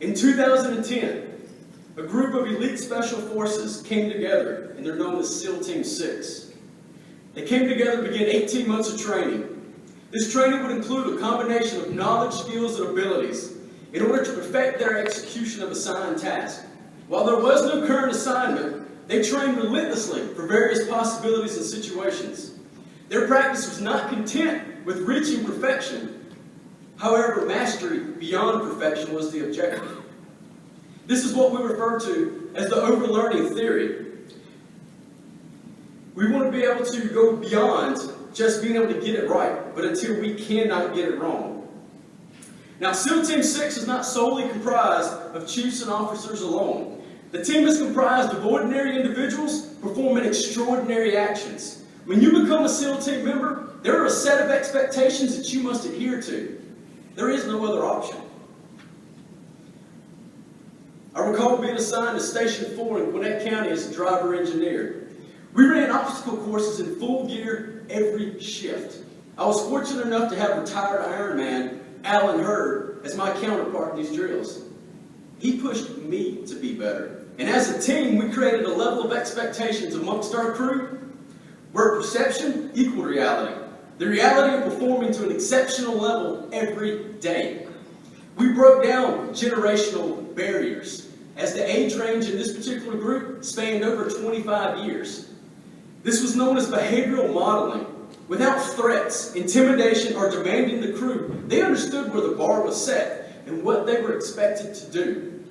In 2010, a group of elite special forces came together, and they're known as SEAL Team 6. They came together to begin 18 months of training. This training would include a combination of knowledge, skills, and abilities in order to perfect their execution of assigned tasks. While there was no current assignment, they trained relentlessly for various possibilities and situations. Their practice was not content with reaching perfection. However, mastery beyond perfection was the objective. This is what we refer to as the overlearning theory. We want to be able to go beyond just being able to get it right, but until we cannot get it wrong. Now, SEAL Team 6 is not solely comprised of chiefs and officers alone. The team is comprised of ordinary individuals performing extraordinary actions. When you become a SEAL Team member, there are a set of expectations that you must adhere to. There is no other option. I recall being assigned to Station 4 in Gwinnett County as a driver engineer. We ran obstacle courses in full gear every shift. I was fortunate enough to have retired Ironman Alan Hurd as my counterpart in these drills. He pushed me to be better. And as a team, we created a level of expectations amongst our crew where perception equaled reality. The reality of performing to an exceptional level every day. We broke down generational barriers, as the age range in this particular group spanned over 25 years. This was known as behavioral modeling. Without threats, intimidation, or demanding the crew, they understood where the bar was set and what they were expected to do.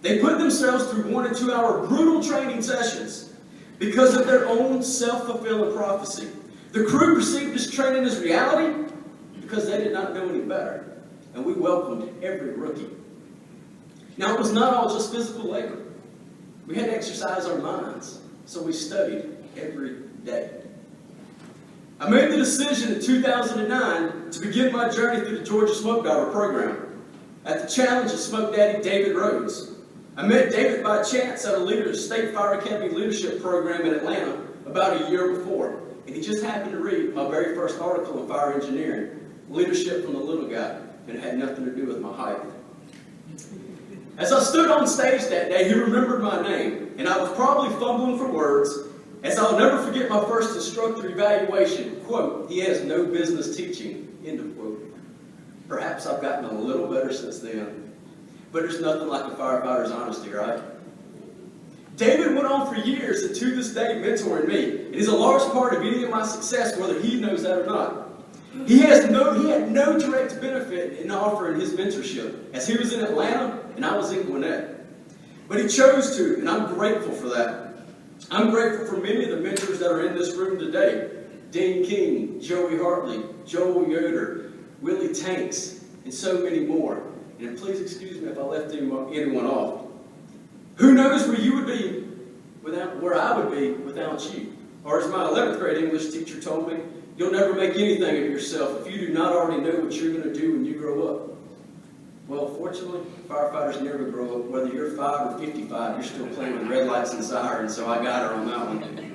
They put themselves through 1 to 2 hour brutal training sessions because of their own self-fulfilling prophecy. The crew perceived this training as reality because they did not know any better. And we welcomed every rookie. Now, it was not all just physical labor. We had to exercise our minds, so we studied every day. I made the decision in 2009 to begin my journey through the Georgia Smoke Diver program at the challenge of Smoke Daddy David Rhodes. I met David by chance at a Leaders State Fire Academy leadership program in Atlanta about a year before, and he just happened to read my very first article in fire engineering, Leadership from the Little Guy, and it had nothing to do with my height. As I stood on stage that day, he remembered my name, and I was probably fumbling for words, as I'll never forget my first instructor evaluation. Quote, "He has no business teaching," end of quote. Perhaps I've gotten a little better since then, but there's nothing like a firefighter's honesty, right? David went on for years and to this day mentoring me, and is a large part of any of my success, whether he knows that or not. He had no direct benefit in offering his mentorship, as he was in Atlanta and I was in Gwinnett. But he chose to, and I'm grateful for that. I'm grateful for many of the mentors that are in this room today. Dean King, Joey Hartley, Joel Yoder, Willie Tanks, and so many more. And please excuse me if I left anyone off. Who knows where you would be where I would be without you? Or as my 11th grade English teacher told me, you'll never make anything of yourself if you do not already know what you're going to do when you grow up. Well, fortunately, firefighters never grow up. Whether you're 5 or 55, you're still playing with red lights and sirens, so I got her on that one.